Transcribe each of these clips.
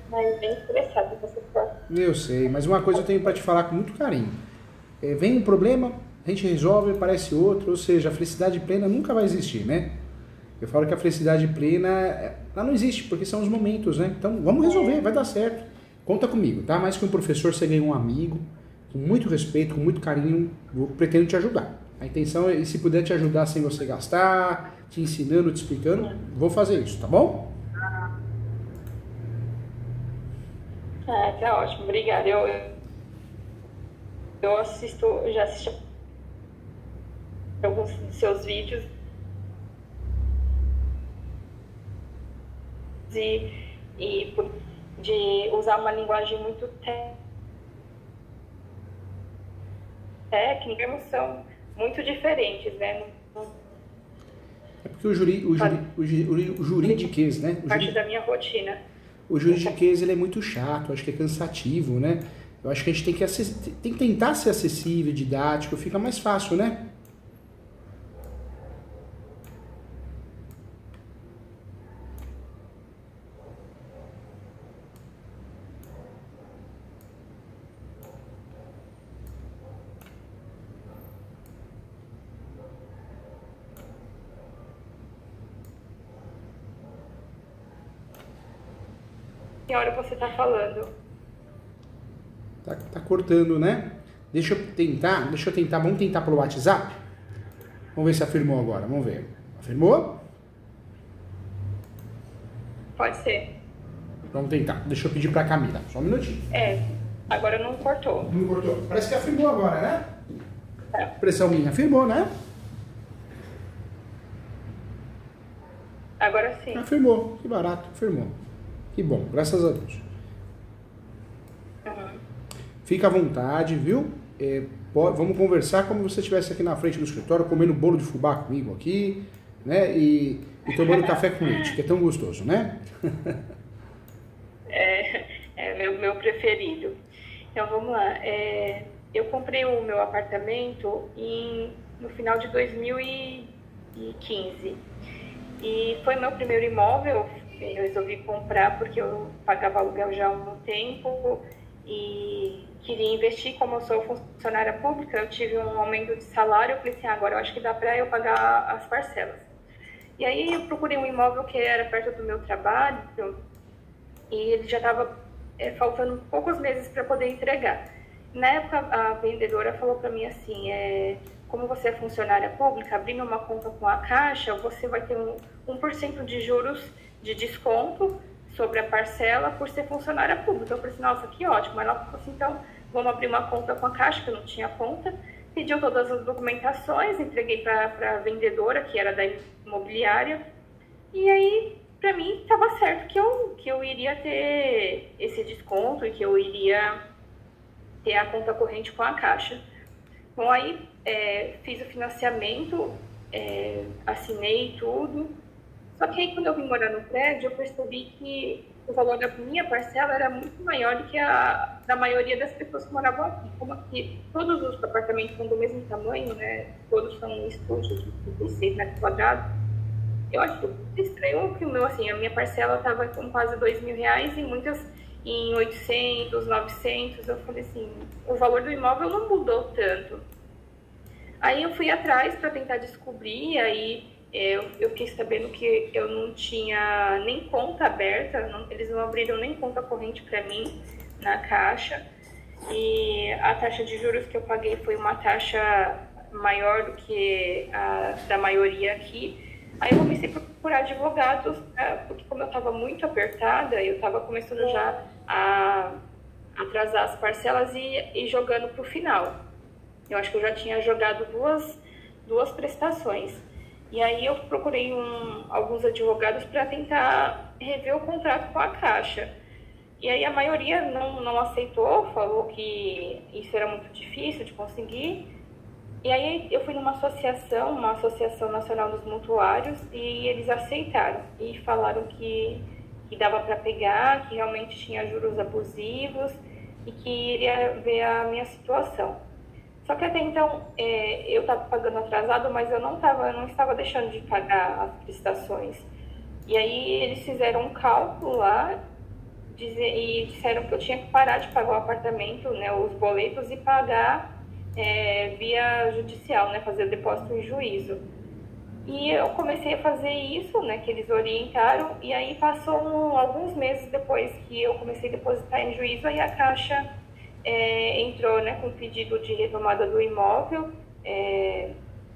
Mas bem estressado você for. Eu sei, mas uma coisa eu tenho para te falar com muito carinho. Vem um problema, a gente resolve, aparece outro, ou seja, a felicidade plena nunca vai existir, né? Eu falo que a felicidade plena, ela não existe, porque são os momentos, né? Então, vamos resolver, vai dar certo. Conta comigo, tá? Mais que um professor, você ganha um amigo, com muito respeito, com muito carinho, eu pretendo te ajudar. A intenção é, se puder te ajudar sem você gastar, te ensinando, te explicando, vou fazer isso, tá bom? Ah, tá ótimo, obrigada. Eu já assisti alguns dos seus vídeos e, de usar uma linguagem muito técnica, são muito diferentes, né? É porque o juridiquês, né? Parte da minha rotina. O juridiquês ele é muito chato, acho que é cansativo, né? Eu acho que a gente tem que tentar ser acessível, didático, fica mais fácil, né? Que hora você está falando? Tá cortando, né? Deixa eu tentar, vamos tentar pelo WhatsApp? Vamos ver se afirmou agora, vamos ver. Afirmou? Pode ser. Vamos tentar. Deixa eu pedir pra Camila, só um minutinho. Agora não cortou. Não cortou. Parece que afirmou agora, né? É. Pressão minha afirmou, né? Agora sim. Afirmou, que barato, afirmou. Que bom, graças a Deus. Uhum. Fica à vontade, viu? Vamos conversar como se você estivesse aqui na frente do escritório, comendo bolo de fubá comigo aqui, né? E tomando café com leite, que é tão gostoso, né? É meu preferido. Então vamos lá. Eu comprei o meu apartamento no final de 2015. E foi meu primeiro imóvel. Eu resolvi comprar porque eu pagava aluguel já há um tempo e queria investir. Como eu sou funcionária pública, eu tive um aumento de salário. Eu falei assim, agora eu acho que dá para eu pagar as parcelas. E aí eu procurei um imóvel que era perto do meu trabalho e ele já estava faltando poucos meses para poder entregar. Na época, a vendedora falou para mim assim, como você é funcionária pública, abrindo uma conta com a Caixa, você vai ter 1% de juros de desconto sobre a parcela por ser funcionária pública. Eu falei assim, nossa, que ótimo. Ela falou assim, então, vamos abrir uma conta com a Caixa, que eu não tinha conta. Pediu todas as documentações, entreguei para a vendedora, que era da imobiliária. E aí, para mim, estava certo que eu iria ter esse desconto e que eu iria ter a conta corrente com a Caixa. Bom, aí fiz o financiamento, assinei tudo. Só que aí, quando eu vim morar no prédio, eu percebi que o valor da minha parcela era muito maior do que a da maioria das pessoas que moravam aqui. Como aqui todos os apartamentos são do mesmo tamanho, né? Todos são estúdios de 36 metros quadrados. Eu acho estranho que a minha parcela estava com quase R$ 2.000 e muitas em 800, 900. Eu falei assim, o valor do imóvel não mudou tanto. Aí eu fui atrás para tentar descobrir, aí eu fiquei sabendo que eu não tinha nem conta aberta, eles não abriram nem conta corrente para mim na Caixa. E a taxa de juros que eu paguei foi uma taxa maior do que a da maioria aqui. Aí eu comecei a procurar advogados, porque como eu estava muito apertada, eu estava começando já a atrasar as parcelas e jogando para o final. Eu acho que eu já tinha jogado duas prestações. E aí eu procurei alguns advogados para tentar rever o contrato com a Caixa. E aí a maioria não aceitou, falou que isso era muito difícil de conseguir. E aí eu fui numa associação, uma Associação Nacional dos Mutuários, e eles aceitaram e falaram que dava para pegar, que realmente tinha juros abusivos e que iria ver a minha situação. Só que até então eu estava pagando atrasado, mas eu não estava deixando de pagar as prestações. E aí eles fizeram um cálculo lá e disseram que eu tinha que parar de pagar o apartamento, né, os boletos, e pagar via judicial, né, fazer o depósito em juízo. E eu comecei a fazer isso, né, que eles orientaram, e aí passou alguns meses depois que eu comecei a depositar em juízo, aí a Caixa entrou, né, com pedido de retomada do imóvel,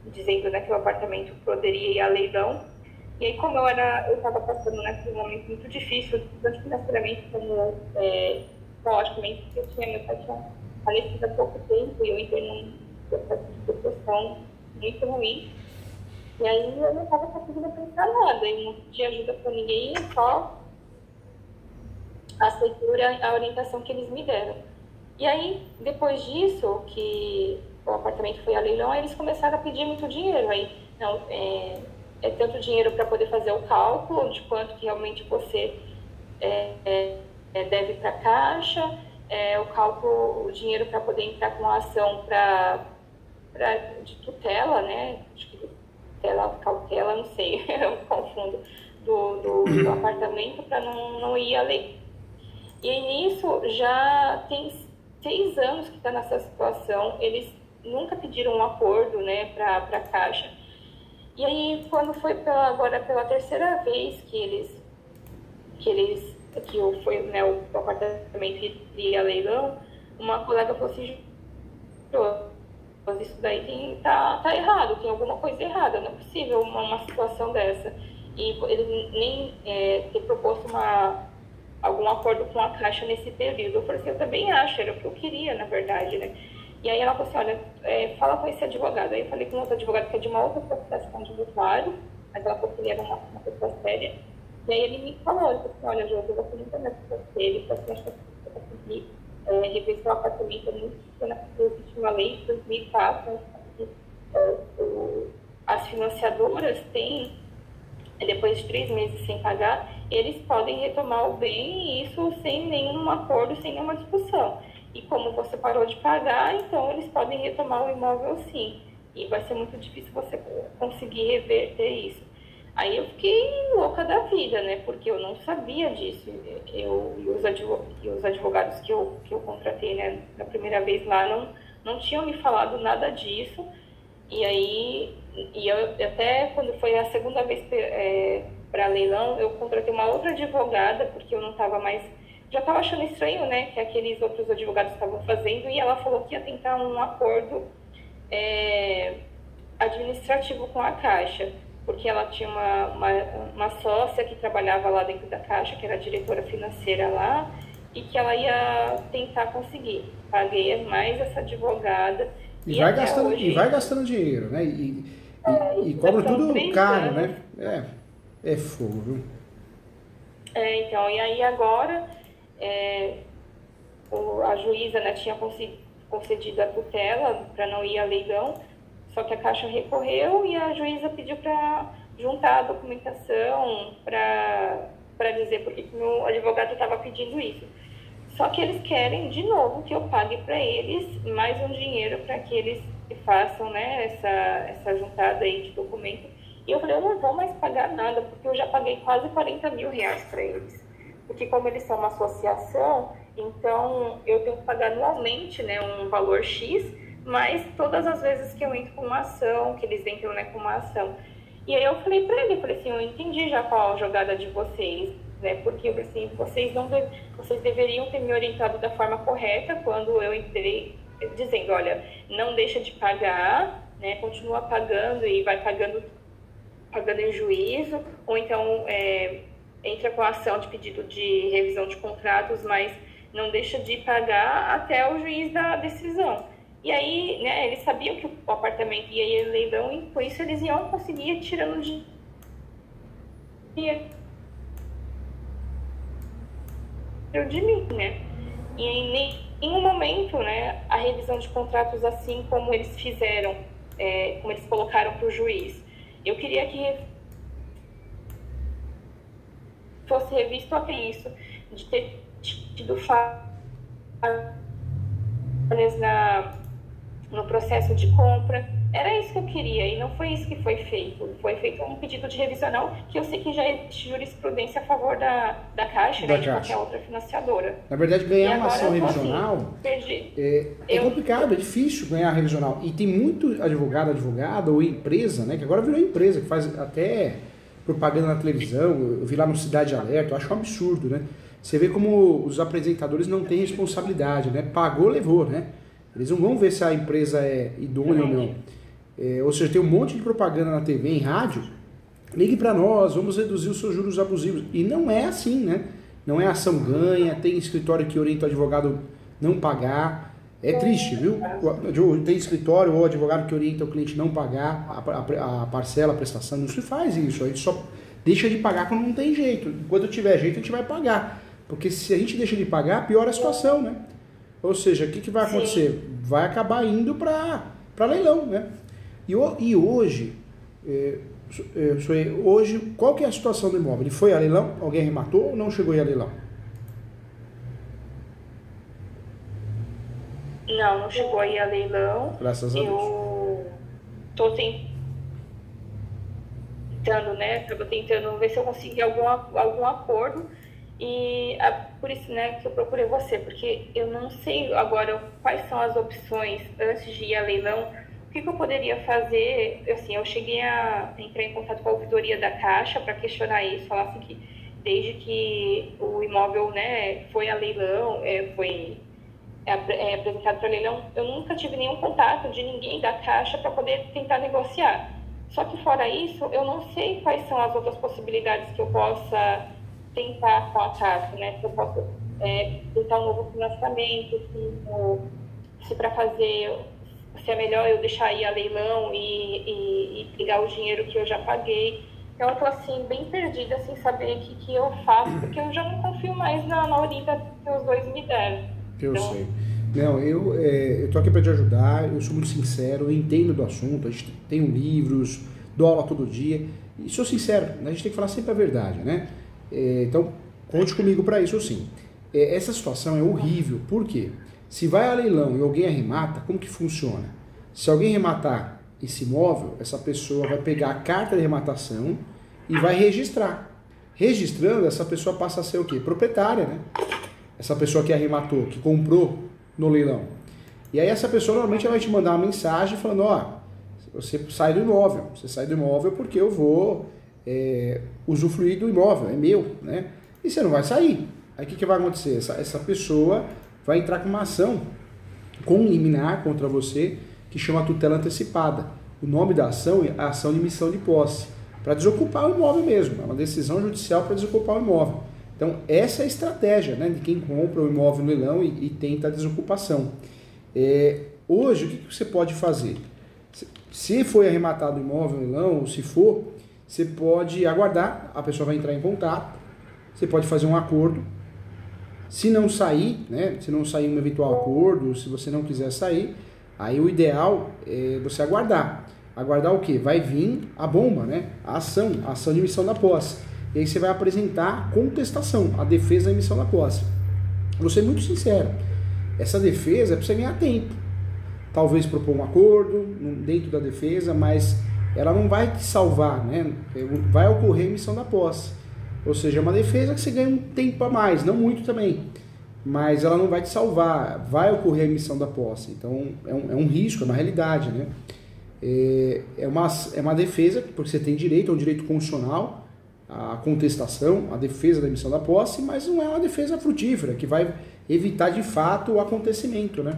dizendo, né, que o apartamento poderia ir a leilão. E aí, como eu estava passando, né, por um momento muito difícil, tanto financeiramente como logicamente, porque eu tinha meu pai tinha falecido há pouco tempo e eu entrei num processo de depressão muito ruim. E aí eu não estava conseguindo pensar nada, e não pedi ajuda para ninguém, só aceitei a orientação que eles me deram. E aí, depois disso, que o apartamento foi a leilão, aí eles começaram a pedir muito dinheiro. Aí, não, é tanto dinheiro para poder fazer o cálculo de quanto que realmente você deve para a Caixa, o dinheiro para poder entrar com a ação de tutela, né? Cautela, não sei, eu confundo, do apartamento para não ir à lei. E aí, nisso, já tem 6 anos que está nessa situação, eles nunca pediram um acordo, né, para a Caixa. E aí, quando foi agora pela terceira vez que foi, né, o apartamento ia a leilão, uma colega falou assim: isso daí tá errado, tem alguma coisa errada, não é possível uma situação dessa. E ele nem ter proposto algum acordo com a Caixa nesse período. Eu falei assim, eu também acho, era o que eu queria, na verdade, né? E aí ela falou assim, olha, fala com esse advogado. Aí eu falei com outro advogado que é de uma outra processação de usuário, mas ela falou que ele era uma pessoa séria. E aí ele me falou, ele falou assim, olha, Jô, eu vou fazer internet com você, ele falou assim, acho que você vai conseguir rever seu apartamento, é muito pequena, porque existe uma lei de 2004, né, que as financiadoras têm, depois de 3 meses sem pagar, eles podem retomar o bem, e isso sem nenhum acordo, sem nenhuma discussão. E como você parou de pagar, então eles podem retomar o imóvel sim. E vai ser muito difícil você conseguir reverter isso. Aí eu fiquei louca da vida, né? Porque eu não sabia disso. E os advogados que eu contratei, né, na primeira vez lá não tinham me falado nada disso. E aí, até quando foi a segunda vez para leilão, eu contratei uma outra advogada, porque eu não estava mais... Já estava achando estranho, né, que aqueles outros advogados estavam fazendo, e ela falou que ia tentar um acordo administrativo com a Caixa, porque ela tinha uma sócia que trabalhava lá dentro da Caixa, que era a diretora financeira lá, e que ela ia tentar conseguir. Paguei mais essa advogada. E vai gastando dinheiro, né? E cobra tudo caro, né? É fogo, viu? Então, e aí agora a juíza, né, tinha concedido a tutela para não ir a leilão, só que a Caixa recorreu e a juíza pediu para juntar a documentação para dizer por que o meu advogado estava pedindo isso. Só que eles querem, de novo, que eu pague para eles mais um dinheiro para que eles façam, né, essa juntada aí de documento. E eu falei, eu não vou mais pagar nada, porque eu já paguei quase 40 mil reais para eles. Porque como eles são uma associação, então eu tenho que pagar anualmente, né, um valor X, mas todas as vezes que eu entro com uma ação, que eles entram, né, com uma ação. E aí eu falei para ele, assim, eu entendi já qual a jogada de vocês, né, porque assim, vocês deveriam ter me orientado da forma correta quando eu entrei, dizendo, olha, não deixa de pagar, né, continua pagando e vai pagando em juízo, ou então entra com a ação de pedido de revisão de contratos, mas não deixa de pagar até o juiz dar a decisão. E aí, né, eles sabiam que o apartamento ia ir a leilão e por isso eles iam conseguir ir tirando dinheiro de mim, né? E em nenhum momento, né, a revisão de contratos, assim como eles fizeram, como eles colocaram para o juiz, eu queria que fosse revisto até isso, de ter tido falhas no processo de compra, era isso que eu queria e não foi isso que foi feito. Foi feito um pedido de revisão, que eu sei que já existe jurisprudência a favor da Caixa, Da né, de Caixa. qualquer outra financiadora. Na verdade, E ganhar uma agora ação eu tô revisional assim, perdi. é complicado, é difícil ganhar revisional. E tem muito advogado, advogada ou empresa, né, que agora virou empresa, que faz até propaganda na televisão. Eu vi lá no Cidade Alerta, eu acho um absurdo, né? Você vê como os apresentadores não têm responsabilidade, né? Pagou, levou, né? Eles não vão ver se a empresa é idônea ou não. Ou seja, tem um monte de propaganda na TV, em rádio. Ligue para nós, vamos reduzir os seus juros abusivos. E não é assim, né? Não é ação ganha, tem escritório que orienta o advogado não pagar. É triste, viu? Tem escritório ou advogado que orienta o cliente não pagar a parcela, a prestação. Não se faz isso. A gente só deixa de pagar quando não tem jeito. Enquanto tiver jeito, a gente vai pagar. Porque se a gente deixa de pagar, piora a situação, né? Ou seja, o que vai acontecer? Vai acabar indo para leilão, né? E hoje, hoje, qual que é a situação do imóvel? Ele foi a leilão? Alguém arrematou ou não chegou a ir a leilão? Não chegou aí a leilão. Graças a Deus. Eu tô tentando, né? Tava tentando ver se eu consegui algum acordo. E por isso, né, que eu procurei você, porque eu não sei agora quais são as opções antes de ir a leilão. O que eu poderia fazer? Assim, eu cheguei a entrar em contato com a ouvidoria da Caixa para questionar isso, falar assim que desde que o imóvel, né, foi a leilão, foi apresentado para leilão, eu nunca tive nenhum contato de ninguém da Caixa para poder tentar negociar. Só que fora isso, eu não sei quais são as outras possibilidades que eu possa tentar com a Caixa, né? Se eu posso tentar um novo financiamento, se para fazer, se é melhor eu deixar ir a leilão e pegar o dinheiro que eu já paguei. Então eu tô assim, bem perdida, sem saber o que eu faço, porque eu já não confio mais na orientação que os dois me deram. Eu sei. Não, eu tô aqui para te ajudar, eu sou muito sincero, eu entendo do assunto, a gente tem livros, dou aula todo dia, e sou sincero, a gente tem que falar sempre a verdade, né? Então, conte comigo para isso sim. Essa situação é horrível, por quê? Se vai a leilão e alguém arremata, como que funciona? Se alguém arrematar esse imóvel, essa pessoa vai pegar a carta de arrematação e vai registrar. Registrando, essa pessoa passa a ser o quê? Proprietária, né? Essa pessoa que arrematou, que comprou no leilão. E aí essa pessoa normalmente vai te mandar uma mensagem falando, você sai do imóvel. Você sai do imóvel porque eu vou usufruir do imóvel, é meu, né? E você não vai sair. Aí o que vai acontecer? Essa pessoa vai entrar com uma ação com liminar contra você, que chama tutela antecipada. O nome da ação é a ação de missão de posse, para desocupar o imóvel mesmo. É uma decisão judicial para desocupar o imóvel. Então, essa é a estratégia, né, de quem compra o imóvel no leilão e tenta a desocupação. Hoje, o que você pode fazer? Se foi arrematado o imóvel no leilão, ou se for, você pode aguardar, a pessoa vai entrar em contato, você pode fazer um acordo. Se não sair, né, se não sair um eventual acordo, se você não quiser sair, aí o ideal é você aguardar. Aguardar o quê? Vai vir a bomba, né, a ação de emissão da posse. E aí você vai apresentar a contestação, a defesa da emissão da posse. Vou ser muito sincero, essa defesa é para você ganhar tempo. Talvez propor um acordo dentro da defesa, mas ela não vai te salvar, né? Vai ocorrer a emissão da posse. Ou seja, é uma defesa que você ganha um tempo a mais, não muito também, mas ela não vai te salvar, vai ocorrer a emissão da posse. Então é um risco, é uma realidade, né? É uma defesa, porque você tem direito, é um direito constitucional, a contestação, a defesa da emissão da posse, mas não é uma defesa frutífera, que vai evitar de fato o acontecimento, né?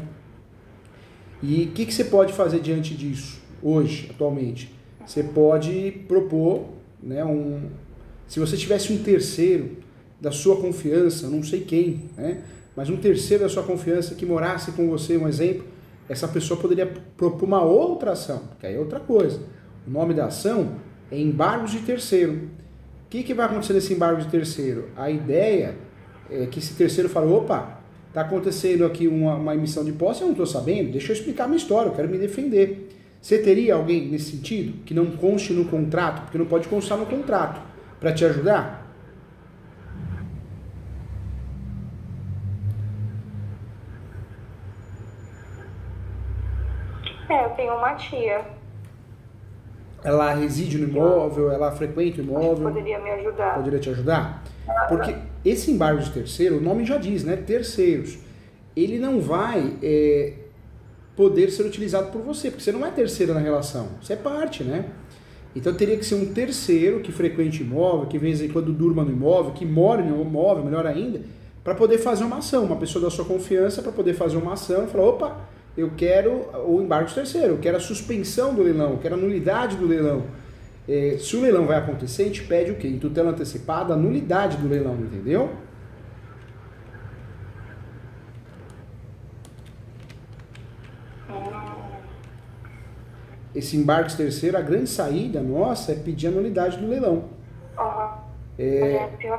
E o que você pode fazer diante disso, hoje, atualmente? Você pode propor, né, se você tivesse um terceiro da sua confiança, não sei quem, né, mas um terceiro da sua confiança que morasse com você, um exemplo, essa pessoa poderia propor uma outra ação, que aí é outra coisa. O nome da ação é embargos de terceiro. O que vai acontecer nesse embargo de terceiro? A ideia é que esse terceiro fala, opa, está acontecendo aqui uma emissão de posse, eu não estou sabendo, deixa eu explicar a minha história, eu quero me defender. Você teria alguém nesse sentido, que não conste no contrato, porque não pode constar no contrato, para te ajudar? Eu tenho uma tia. ela reside no imóvel, ela frequenta o imóvel. Poderia me ajudar. Poderia te ajudar? Porque esse embargo de terceiro, o nome já diz, né? Terceiros. Ele não vai poder ser utilizado por você, porque você não é terceira na relação, você é parte, né? Então teria que ser um terceiro que frequente imóvel, que de vez em quando durma no imóvel, que mora no imóvel, melhor ainda, para poder fazer uma ação, uma pessoa da sua confiança para poder fazer uma ação e falar, opa, eu quero o embargo de terceiro, eu quero a suspensão do leilão, eu quero a nulidade do leilão. Se o leilão vai acontecer, a gente pede o quê? Em tutela antecipada, a nulidade do leilão, entendeu? Esse embargo de terceiro, a grande saída nossa é pedir a nulidade do leilão.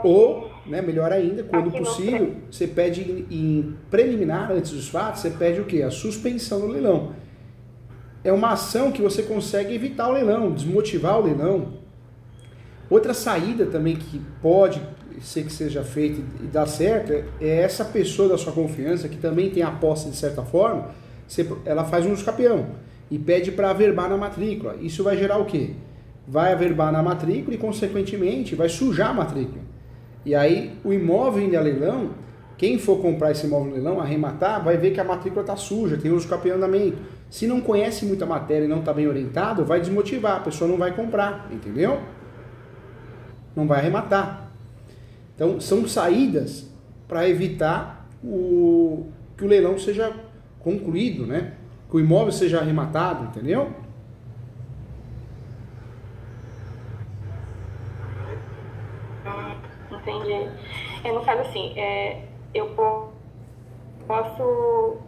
Ou, né, melhor ainda, quando possível, você pede em preliminar, antes dos fatos, você pede o quê? A suspensão do leilão. É uma ação que você consegue evitar o leilão, desmotivar o leilão. Outra saída também que pode ser que seja feita e dar certo é essa pessoa da sua confiança, que também tem a posse de certa forma, ela faz um escapeão e pede para averbar na matrícula. Isso vai gerar o quê? Vai averbar na matrícula e, consequentemente, vai sujar a matrícula. E aí, o imóvel indo a leilão, quem for comprar esse imóvel no leilão, arrematar, vai ver que a matrícula está suja, tem uso de andamento. Se não conhece muita matéria e não está bem orientado, vai desmotivar, a pessoa não vai comprar, entendeu? Não vai arrematar. Então, são saídas para evitar que o leilão seja concluído, né? Que o imóvel seja arrematado, entendeu? Entendi. No caso, assim, eu posso...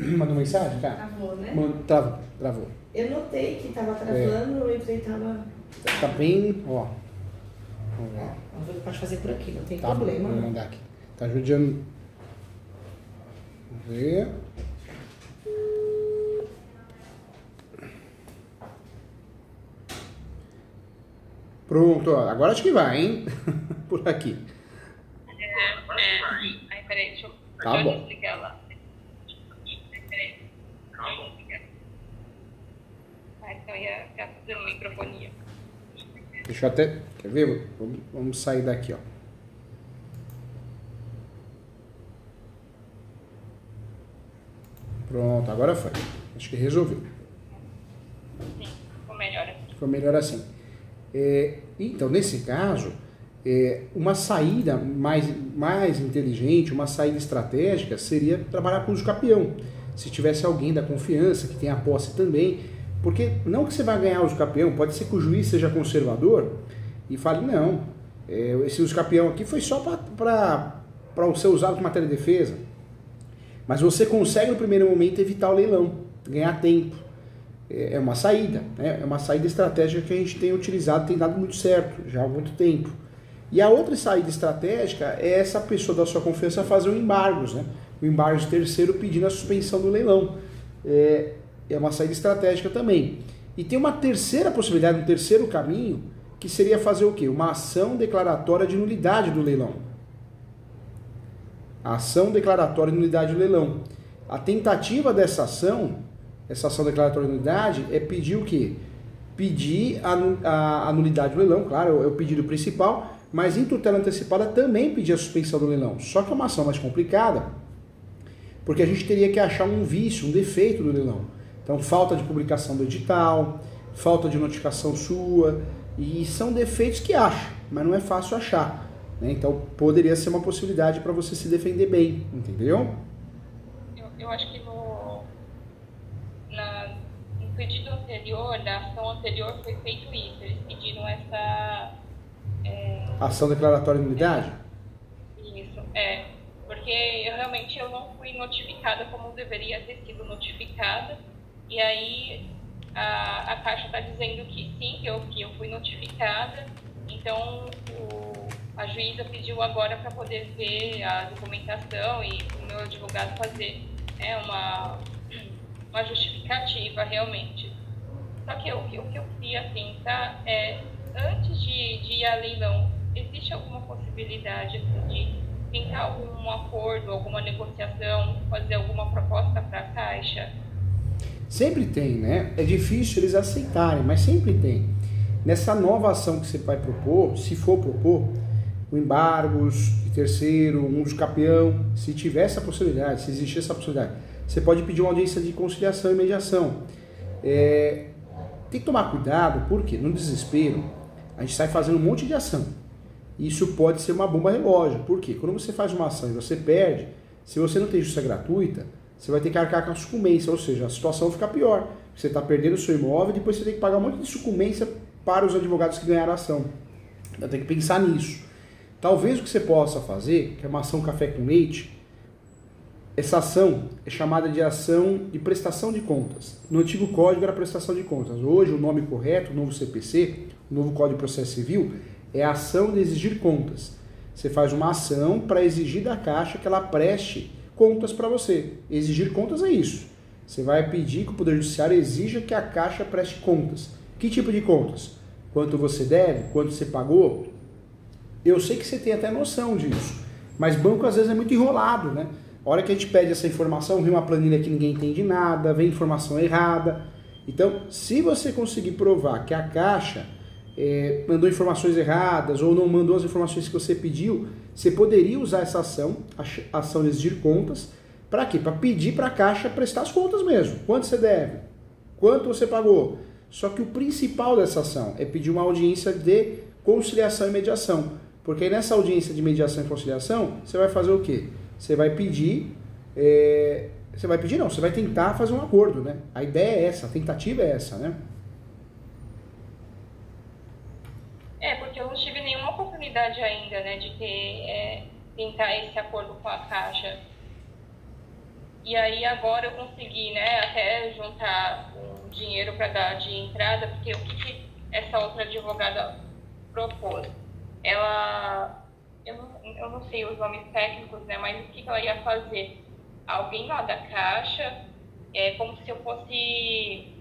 Mandou mensagem, cara? Travou, né? Travou. Eu notei que tava travando, eu entrei e tava... Tá bem, ó. Vamos lá. Pode fazer por aqui, não tem Tá, problema. vou mandar aqui. Tá judiando. Vamos ver. Pronto, ó. Agora acho que vai, hein? Por aqui. Aí, peraí, deixa eu Tá bom. desligar lá. Então ia ficar fazendo microfonia. Deixa eu até... Quer ver? Vamos sair daqui, ó. Pronto, agora foi. Acho que resolveu. Sim, ficou melhor assim. Ficou melhor assim. Então, nesse caso, uma saída mais inteligente, uma saída estratégica seria trabalhar com o uso capião. Se tivesse alguém da confiança, que tem a posse também, porque não que você vai ganhar o uso capião, pode ser que o juiz seja conservador e fale, não, Esse uso capião aqui foi só para ser usado como matéria de defesa. Mas você consegue no primeiro momento evitar o leilão, ganhar tempo. É uma saída, né? É uma saída estratégica que a gente tem utilizado, tem dado muito certo já há muito tempo. E a outra saída estratégica é essa pessoa da sua confiança fazer o embargos, né? O embargo de terceiro pedindo a suspensão do leilão. É uma saída estratégica também. E tem uma terceira possibilidade, um terceiro caminho, que seria fazer o quê? Uma ação declaratória de nulidade do leilão. A ação declaratória de nulidade do leilão. A tentativa dessa ação declaratória de nulidade, é pedir o quê? Pedir a nulidade do leilão, claro, é o pedido principal, mas em tutela antecipada também pedir a suspensão do leilão. Só que é uma ação mais complicada, porque a gente teria que achar um vício, um defeito do leilão. Então, falta de publicação do edital, falta de notificação sua, e são defeitos que acha, mas não é fácil achar, né? Então, poderia ser uma possibilidade para você se defender bem, entendeu? Eu acho que no pedido anterior, na ação anterior, foi feito isso. Eles pediram essa... ação declaratória de nulidade? Isso, porque realmente eu não fui notificada como deveria ter sido notificada, e aí a Caixa está dizendo que sim, que eu fui notificada, então a juíza pediu agora para poder ver a documentação e o meu advogado fazer uma justificativa realmente. Só que o que eu queria tentar antes de ir a leilão, existe alguma possibilidade de tentar algum acordo, alguma negociação, fazer alguma proposta para a Caixa? Sempre tem, né? É difícil eles aceitarem, mas sempre tem. Nessa nova ação que você vai propor, se for propor, o embargos de terceiro, um uso capião, se tiver essa possibilidade, se existir essa possibilidade, você pode pedir uma audiência de conciliação e mediação. Tem que tomar cuidado, porque no desespero a gente sai fazendo um monte de ação. Isso pode ser uma bomba relógio. Por quê? Quando você faz uma ação e você perde, se você não tem justiça gratuita, você vai ter que arcar com a sucumbência, ou seja, a situação fica pior. Você está perdendo o seu imóvel e depois você tem que pagar um monte de sucumbência para os advogados que ganharam a ação. Então tem que pensar nisso. Talvez o que você possa fazer, que é uma ação café com leite, essa ação é chamada de ação de prestação de contas. No antigo código era prestação de contas. Hoje o nome correto, o novo CPC, o novo Código de Processo Civil, é a ação de exigir contas. Você faz uma ação para exigir da Caixa que ela preste contas para você. Exigir contas é isso. Você vai pedir que o Poder Judiciário exija que a Caixa preste contas. Que tipo de contas? Quanto você deve? Quanto você pagou? Eu sei que você tem até noção disso, mas banco às vezes é muito enrolado, né? A hora que a gente pede essa informação, vem uma planilha que ninguém entende nada, vem informação errada. Então, se você conseguir provar que a Caixa mandou informações erradas ou não mandou as informações que você pediu, você poderia usar essa ação, a ação de exigir contas, para quê? Para pedir para a Caixa prestar as contas mesmo. Quanto você deve? Quanto você pagou? Só que o principal dessa ação é pedir uma audiência de conciliação e mediação. Porque aí nessa audiência de mediação e conciliação, você vai fazer o quê? Você vai pedir... você vai tentar fazer um acordo, né? A ideia é essa, a tentativa é essa, né? Porque eu não tive nenhuma oportunidade ainda, né, de tentar esse acordo com a Caixa. E aí agora eu consegui, né, até juntar um dinheiro para dar de entrada, porque o que essa outra advogada propôs? Ela, eu não sei os nomes técnicos, né, mas o que ela ia fazer? Alguém lá da Caixa, como se eu fosse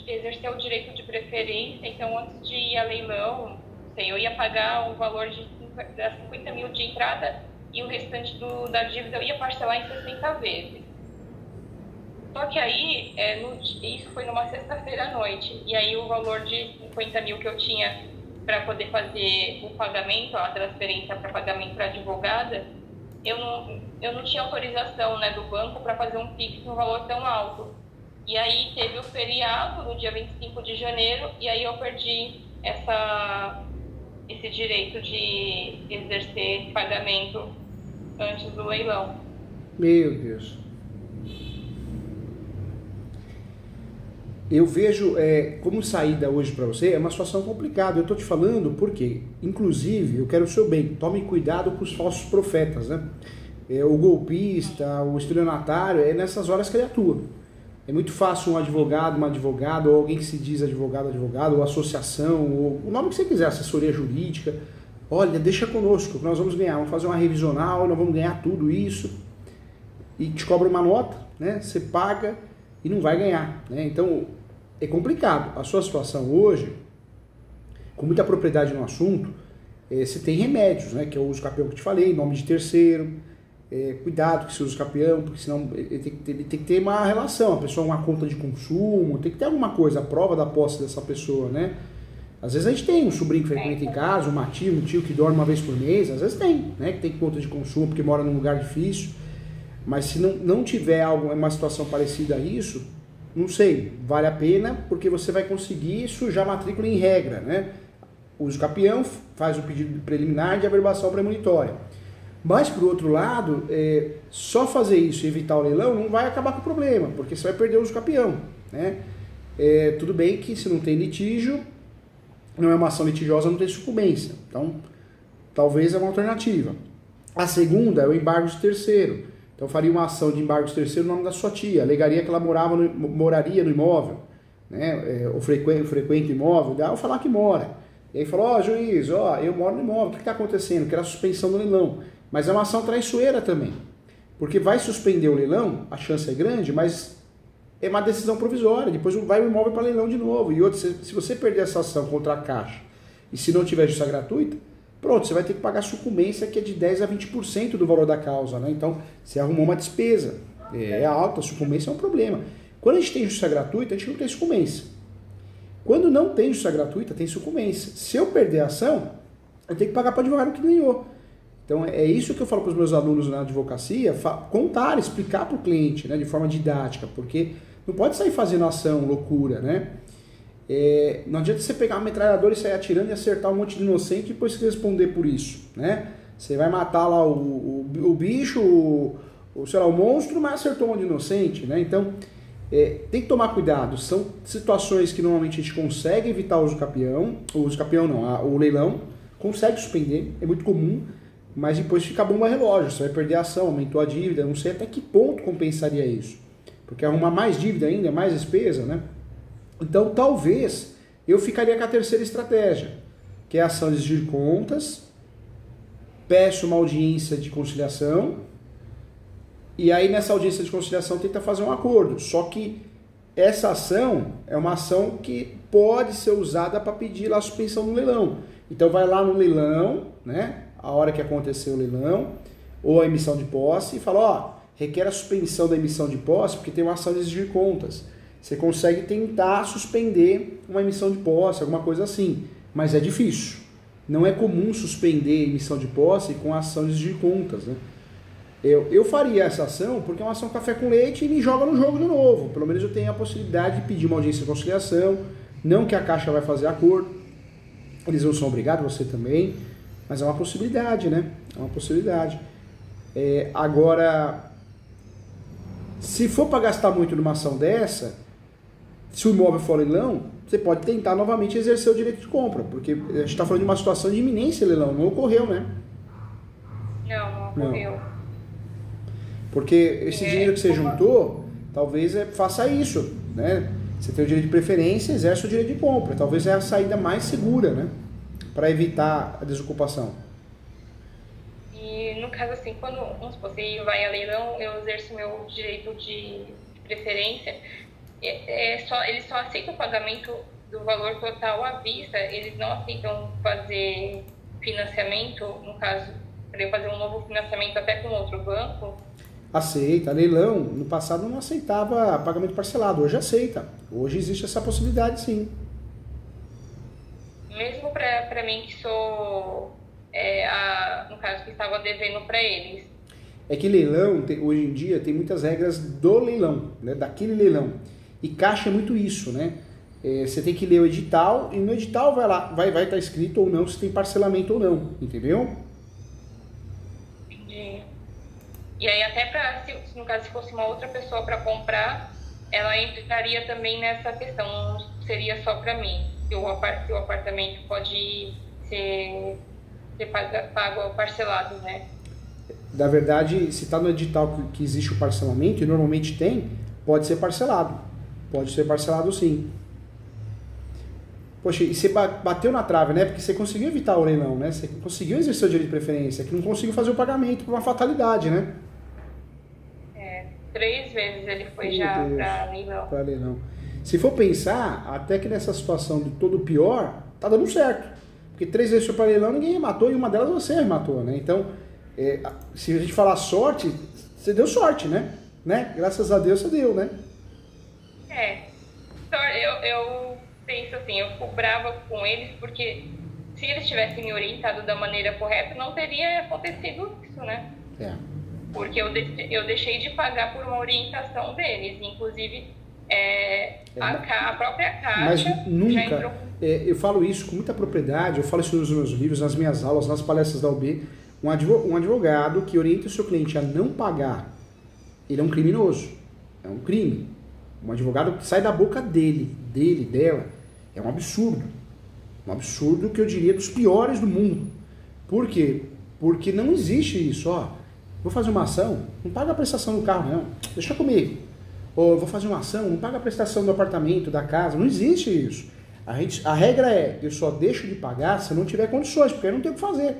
exercer o direito de preferência, então antes de ir a leilão, eu ia pagar o valor de 50 mil de entrada e o restante da dívida eu ia parcelar em 60 vezes. Só que aí, isso foi numa sexta-feira à noite, e aí o valor de 50 mil que eu tinha para poder fazer o pagamento, a transferência para pagamento para advogada, eu não tinha autorização, né, do banco para fazer um PIX no valor tão alto. E aí teve o feriado no dia 25 de janeiro, e aí eu perdi esse direito de exercer esse pagamento antes do leilão. Meu Deus. Eu vejo como saída hoje para você é uma situação complicada. Eu estou te falando porque, inclusive, eu quero o seu bem. Tome cuidado com os falsos profetas, né? O golpista, o estelionatário, é nessas horas que ele atua. É muito fácil um advogado, uma advogada, ou alguém que se diz advogado, ou associação, ou o nome que você quiser, assessoria jurídica. Olha, deixa conosco, que nós vamos ganhar. Vamos fazer uma revisional, nós vamos ganhar tudo isso. E te cobra uma nota, né? Você paga e não vai ganhar, né? Então, é complicado. A sua situação hoje, com muita propriedade no assunto, você tem remédios, né? Que eu uso o capião que eu te falei, em nome de terceiro. Cuidado que você usa o capião, porque senão ele tem que ter uma relação. A pessoa, uma conta de consumo, tem que ter alguma coisa, a prova da posse dessa pessoa, né? Às vezes a gente tem um sobrinho que frequenta em casa, um tio que dorme uma vez por mês, às vezes tem, né? Que tem conta de consumo porque mora num lugar difícil. Mas se não tiver uma situação parecida a isso, não sei, vale a pena, porque você vai conseguir sujar a matrícula em regra, né? Usa o capião, faz o pedido preliminar de averbação premonitória. Mas, por outro lado, só fazer isso e evitar o leilão não vai acabar com o problema, porque você vai perder o uso capião, né? Tudo bem que se não tem litígio, não é uma ação litigiosa, não tem sucumbência. Então, talvez é uma alternativa. A segunda é o embargo de terceiro. Então, faria uma ação de embargo de terceiro no nome da sua tia, alegaria que ela moraria no imóvel, né? Ou frequenta o imóvel, daí eu falar que mora. E aí falou, juiz, eu moro no imóvel, o que está acontecendo? Quero a suspensão do leilão. Mas é uma ação traiçoeira também, porque vai suspender o leilão, a chance é grande, mas é uma decisão provisória, depois vai o imóvel para leilão de novo. E outro, se você perder essa ação contra a Caixa, e se não tiver justiça gratuita, pronto, você vai ter que pagar sucumbência, que é de 10% a 20% do valor da causa, né? Então, você arrumou uma despesa, alta, a sucumbência é um problema. Quando a gente tem justiça gratuita, a gente não tem sucumbência. Quando não tem justiça gratuita, tem sucumbência. Se eu perder a ação, eu tenho que pagar para o advogado que ganhou. Então, é isso que eu falo para os meus alunos na advocacia, contar, explicar para o cliente, né, de forma didática, porque não pode sair fazendo ação, loucura, né? Não adianta você pegar uma metralhadora e sair atirando e acertar um monte de inocente e depois você responder por isso, né? Você vai matar lá o bicho, o monstro, mas acertou um monte de inocente, né? Então, tem que tomar cuidado. São situações que normalmente a gente consegue evitar o uso capião, o leilão, consegue suspender, é muito comum, mas depois fica a bomba relógio, você vai perder a ação, aumentou a dívida, não sei até que ponto compensaria isso, porque arrumar mais dívida ainda, mais despesa, né? Então talvez eu ficaria com a terceira estratégia, que é a ação de exigir contas, peço uma audiência de conciliação, e aí nessa audiência de conciliação tenta fazer um acordo, só que essa ação é uma ação que pode ser usada para pedir lá a suspensão no leilão. Então vai lá no leilão, né? A hora que aconteceu o leilão, ou a emissão de posse, e fala, requer a suspensão da emissão de posse, porque tem uma ação de exigir contas. Você consegue tentar suspender uma emissão de posse, alguma coisa assim, mas é difícil. Não é comum suspender a emissão de posse com a ação de exigir contas, né? Eu faria essa ação porque é uma ação café com leite e me joga no jogo de novo. Pelo menos eu tenho a possibilidade de pedir uma audiência de conciliação, não que a Caixa vai fazer acordo, eles não são obrigados, você também, mas é uma possibilidade, né? É uma possibilidade. Agora, se for para gastar muito numa ação dessa, se o imóvel for leilão, você pode tentar novamente exercer o direito de compra, porque a gente está falando de uma situação de iminência leilão, não ocorreu, né? Não ocorreu. Porque esse dinheiro que você juntou, talvez faça isso, né? Você tem o direito de preferência, exerce o direito de compra. Talvez é a saída mais segura, né? Para evitar a desocupação. E no caso assim, quando você vai a leilão, eu exerço meu direito de preferência, eles só aceitam o pagamento do valor total à vista, eles não aceitam fazer financiamento, no caso, para eu fazer um novo financiamento até com outro banco? Aceita. Leilão, no passado não aceitava pagamento parcelado, hoje aceita. Hoje existe essa possibilidade, sim. Mesmo para mim que sou, no caso, que estava devendo para eles. É que leilão, hoje em dia, tem muitas regras do leilão, né, daquele leilão. E Caixa é muito isso, né? Você tem que ler o edital, e no edital vai estar escrito ou não se tem parcelamento ou não, entendeu? Entendi. E aí até no caso, se fosse uma outra pessoa para comprar, ela entraria também nessa questão, não seria só para mim, se o apartamento pode ser pago parcelado, né? Na verdade, se está no edital que existe o parcelamento, e normalmente tem, pode ser parcelado. Pode ser parcelado sim. Poxa, e você bateu na trave, né? Porque você conseguiu evitar o leilão, né? Você conseguiu exercer o direito de preferência, que não conseguiu fazer o pagamento por uma fatalidade, né? 3 vezes ele foi já para leilão. Para leilão. Se for pensar, até que nessa situação de todo pior, tá dando certo. Porque 3 vezes foi para leilão, ninguém matou, e uma delas você matou, né? Então, se a gente falar sorte, você deu sorte, né? Graças a Deus você deu, né? Eu penso assim, eu fico brava com eles, porque se eles tivessem me orientado da maneira correta, não teria acontecido isso, né? Porque eu deixei de pagar por uma orientação deles, inclusive a própria Caixa. Mas nunca, eu falo isso com muita propriedade, eu falo isso nos meus livros, nas minhas aulas, nas palestras da UB, um advogado que orienta o seu cliente a não pagar, ele é um criminoso, é um crime. Um advogado que sai da boca dela, é um absurdo. Um absurdo que eu diria dos piores do mundo. Por quê? Porque não existe isso, vou fazer uma ação, não paga a prestação do carro não, deixa comigo. Ou vou fazer uma ação, não paga a prestação do apartamento, da casa, não existe isso. A regra é, eu só deixo de pagar se eu não tiver condições, porque eu não tenho o que fazer.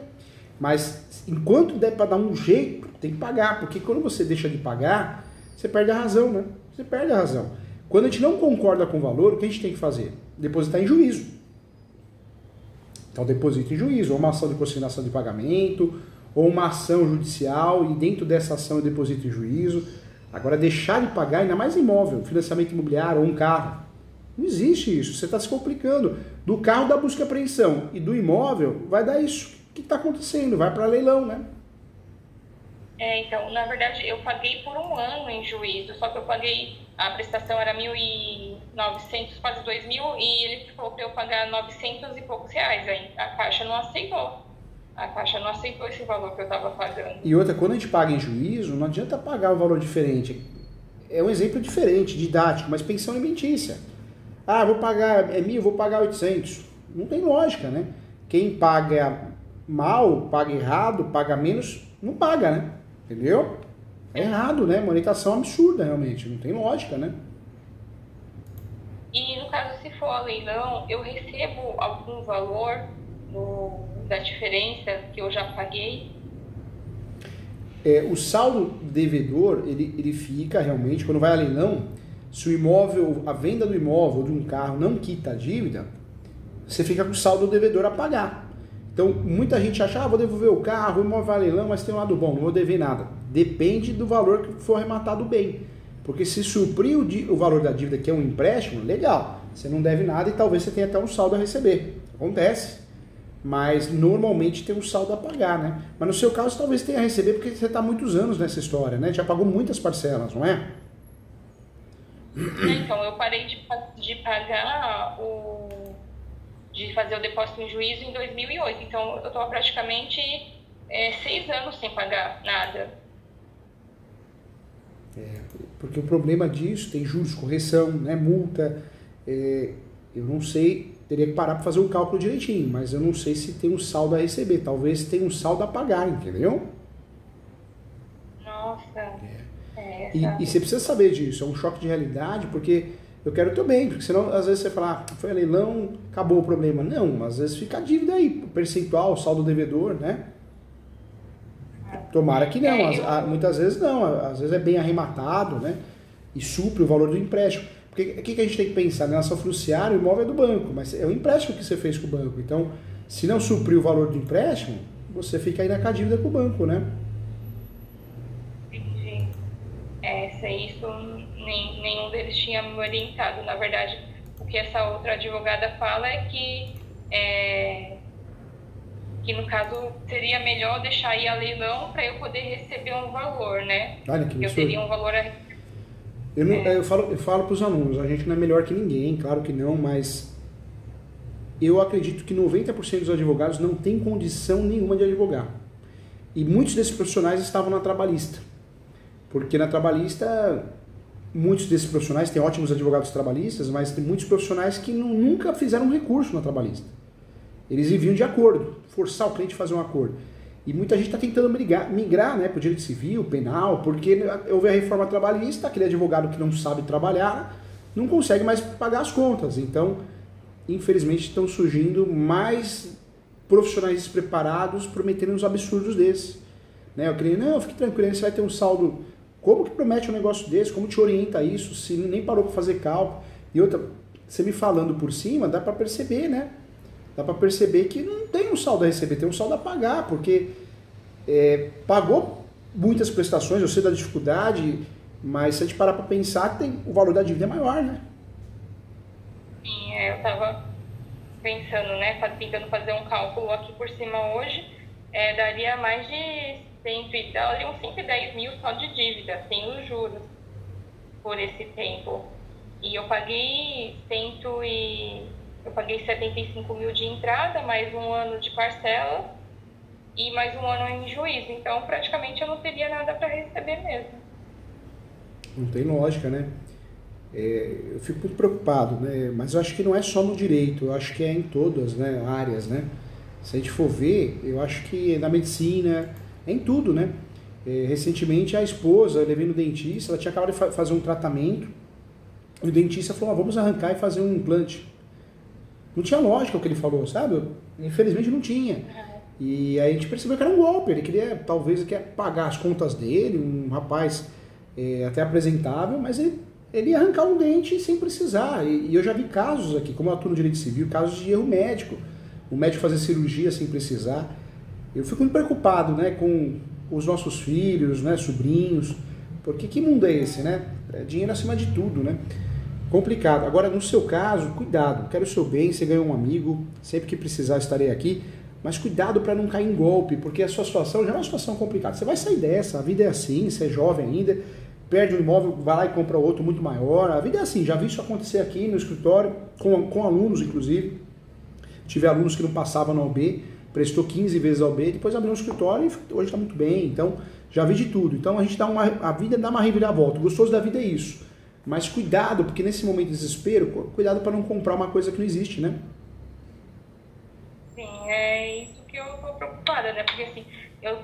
Mas enquanto der para dar um jeito, tem que pagar, porque quando você deixa de pagar, você perde a razão, né? Você perde a razão. Quando a gente não concorda com o valor, o que a gente tem que fazer? Depositar em juízo. Então deposita em juízo, ou uma ação de consignação de pagamento, ou uma ação judicial, e dentro dessa ação eu deposito em juízo. Agora deixar de pagar, ainda mais imóvel, financiamento imobiliário ou um carro. Não existe isso, você está se complicando. Do carro da busca e apreensão e do imóvel vai dar isso. O que está acontecendo? Vai para leilão, né? Então, na verdade, eu paguei por 1 ano em juízo, só que eu paguei, a prestação era 1.900, quase 2.000, e ele falou para eu pagar 900 e poucos reais. Aí a Caixa não aceitou. A Caixa não aceitou esse valor que eu estava pagando. E outra, quando a gente paga em juízo, não adianta pagar um valor diferente. É um exemplo diferente, didático, mas pensão alimentícia. Vou pagar 1.000, vou pagar 800. Não tem lógica, né? Quem paga mal, paga errado, paga menos, não paga, né? Entendeu? É errado, né? Uma orientação absurda, realmente. Não tem lógica, né? E no caso, se for a leilão, eu recebo algum valor da diferença que eu já paguei? O saldo devedor, ele fica realmente, quando vai a leilão, se o imóvel, a venda do imóvel ou de um carro não quita a dívida, você fica com o saldo devedor a pagar. Então, muita gente acha, vou devolver o carro, o imóvel vai a leilão, mas tem um lado bom, não vou dever nada. Depende do valor que for arrematado o bem. Porque se suprir o valor da dívida, que é um empréstimo, legal. Você não deve nada e talvez você tenha até um saldo a receber. Acontece. Mas normalmente tem um saldo a pagar, né? Mas no seu caso talvez tenha a receber porque você está há muitos anos nessa história, né? Já pagou muitas parcelas, não é? Então, eu parei de pagar de fazer o depósito em juízo em 2008. Então, eu estou praticamente 6 anos sem pagar nada. Porque o problema disso tem juros, correção, né, multa. Eu não sei, teria que parar para fazer o cálculo direitinho, mas eu não sei se tem um saldo a receber. Talvez tenha um saldo a pagar, entendeu? Nossa. E você precisa saber disso, é um choque de realidade, porque eu quero o teu bem, porque senão às vezes você fala, foi a leilão, acabou o problema. Não, às vezes fica a dívida aí, o percentual, o saldo devedor, né? Tomara que não, muitas vezes não, às vezes é bem arrematado, né? E supre o valor do empréstimo. Porque o que a gente tem que pensar? Na ação fiduciária, o imóvel é do banco, mas é o empréstimo que você fez com o banco. Então, se não suprir o valor do empréstimo, você fica aí na dívida com o banco, né? Entendi. Isso nenhum deles tinha me orientado. Na verdade, o que essa outra advogada fala é que no caso seria melhor deixar ir a leilão para eu poder receber um valor, né? Olha que eu teria um valor a... Eu falo para os alunos, a gente não é melhor que ninguém, claro que não, mas eu acredito que 90% dos advogados não tem condição nenhuma de advogar. E muitos desses profissionais estavam na trabalhista. Porque na trabalhista muitos desses profissionais, tem ótimos advogados trabalhistas, mas tem muitos profissionais que nunca fizeram um recurso na trabalhista. Eles viviam de acordo, forçar o cliente a fazer um acordo. E muita gente está tentando migrar, né, para o direito civil, penal, porque houve a reforma trabalhista, aquele advogado que não sabe trabalhar não consegue mais pagar as contas. Então, infelizmente, estão surgindo mais profissionais despreparados prometendo uns absurdos desses. Né? Eu queria, não, fique tranquilo, você vai ter um saldo. Como que promete um negócio desse? Como te orienta isso? Se nem parou para fazer cálculo. E outra, você me falando por cima, dá para perceber, né? Dá para perceber que não tem um saldo a receber, tem um saldo a pagar, porque pagou muitas prestações, eu sei da dificuldade, mas se a gente parar para pensar, o valor da dívida é maior, né? Sim, eu estava pensando, né, tentando fazer um cálculo aqui por cima hoje, daria mais de uns 110 mil só de dívida, sem os juros, por esse tempo. E eu paguei 75 mil de entrada, mais um ano de parcela e mais um ano em juízo. Então, praticamente, eu não teria nada para receber mesmo. Não tem lógica, né? Eu fico muito preocupado, né? Mas eu acho que não é só no direito, eu acho que é em todas, né, áreas, né? Se a gente for ver, eu acho que na medicina, é em tudo, né? Recentemente, a esposa, eu levei no dentista, ela tinha acabado de fazer um tratamento, e o dentista falou, vamos arrancar e fazer um implante. Não tinha lógica o que ele falou, sabe? Infelizmente não tinha. E aí a gente percebeu que era um golpe, ele queria, talvez, pagar as contas dele, um rapaz até apresentável, mas ele ia arrancar um dente sem precisar. E eu já vi casos aqui, como eu atuo no direito civil, casos de erro médico. O médico fazer cirurgia sem precisar. Eu fico muito preocupado, né, com os nossos filhos, né, sobrinhos, porque que mundo é esse, né? É dinheiro acima de tudo, né? Complicado. Agora, no seu caso, cuidado. Quero o seu bem, você ganhou um amigo, sempre que precisar estarei aqui, mas cuidado para não cair em golpe, porque a sua situação já é uma situação complicada. Você vai sair dessa, a vida é assim, você é jovem ainda, perde um imóvel, vai lá e compra outro muito maior. A vida é assim, já vi isso acontecer aqui no escritório, com alunos, inclusive. Tive alunos que não passavam na OB, prestou 15 vezes a OB, depois abriu um escritório e hoje está muito bem. Então, já vi de tudo. Então, a vida dá uma reviravolta. O gostoso da vida é isso. Mas cuidado, porque nesse momento de desespero, cuidado para não comprar uma coisa que não existe, né? Sim, é isso que eu tô preocupada, né? Porque assim,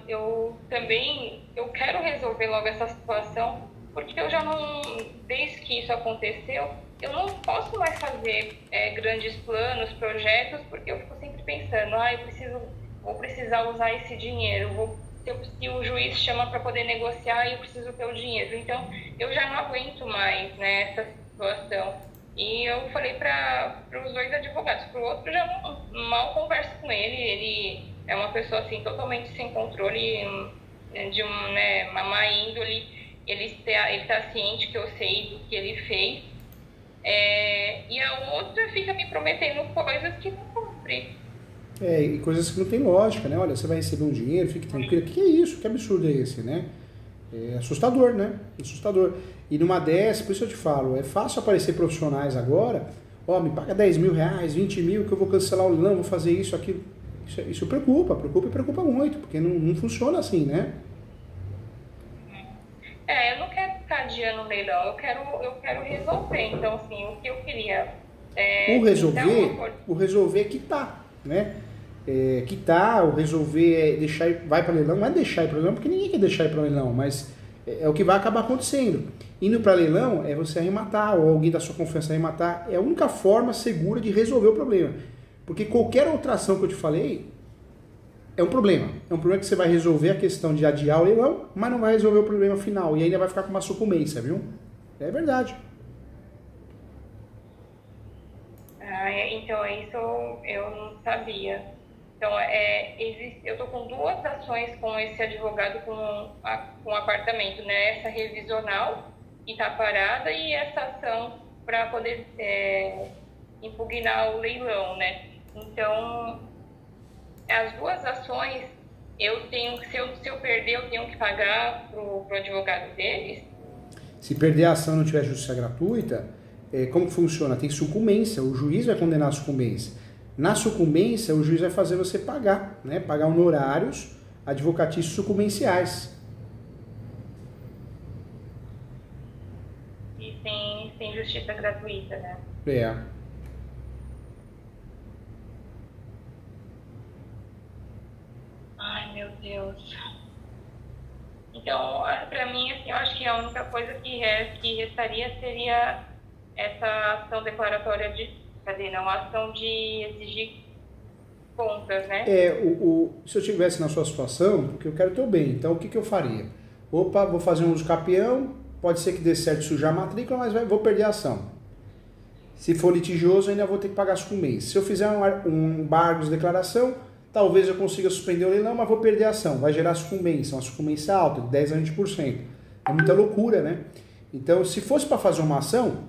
eu também quero resolver logo essa situação, porque eu já não, desde que isso aconteceu, eu não posso mais fazer grandes planos, projetos, porque eu fico sempre pensando, vou precisar usar esse dinheiro, se o juiz chama para poder negociar, eu preciso ter o dinheiro. Então, eu já não aguento mais, né, essa situação. E eu falei para os dois advogados. Para o outro, eu já mal converso com ele. Ele é uma pessoa assim, totalmente sem controle, de uma má índole. Ele está ciente que eu sei do que ele fez. E a outra fica me prometendo coisas que não cumpre. E coisas que não tem lógica, né? Olha, você vai receber um dinheiro, fique tranquilo. O que é isso? Que absurdo é esse, né? É assustador, né? Assustador. E numa dessas, por isso eu te falo, é fácil aparecer profissionais agora, me paga 10 mil reais, 20 mil, que eu vou cancelar o leilão, vou fazer isso, aquilo. Isso preocupa muito, porque não funciona assim, né? Eu não quero ficar adiando o leilão, eu quero resolver. Então, assim, o que eu queria... O resolver é quitar, né? Quitar, o resolver é deixar, vai para leilão, não é deixar ir para leilão, porque ninguém quer deixar ir para leilão, mas é o que vai acabar acontecendo. Indo para leilão é você arrematar, ou alguém da sua confiança arrematar, é a única forma segura de resolver o problema. Porque qualquer outra ação que eu te falei é um problema. É um problema que você vai resolver a questão de adiar o leilão, mas não vai resolver o problema final, e ainda vai ficar com uma sucumbência, viu? É verdade. Então, isso eu não sabia. Então, eu estou com duas ações com esse advogado com apartamento, né? Essa revisional, que está parada, e essa ação para poder impugnar o leilão, né? Então, as duas ações, se eu perder, eu tenho que pagar pro advogado deles? Se perder a ação e não tiver justiça gratuita, como que funciona? Tem sucumbência, o juiz vai condenar a sucumbência. Na sucumbência, o juiz vai fazer você pagar, né? Pagar honorários advocatícios sucumbenciais. e sem justiça gratuita, né? É. Ai, meu Deus. Então, para mim, assim, eu acho que a única coisa que restaria seria essa ação declaratória a ação de exigir contas, né? Se eu estivesse na sua situação, porque eu quero ter o bem, então o que eu faria? Opa, vou fazer um uso capião, pode ser que dê certo sujar a matrícula, mas vou perder a ação. Se for litigioso, ainda vou ter que pagar sucumbência. Se eu fizer um embargo de declaração, talvez eu consiga suspender o leilão, mas vou perder a ação. Vai gerar sucumbência, uma sucumbência alta, de 10% a 20%. É muita loucura, né? Então, se fosse para fazer uma ação,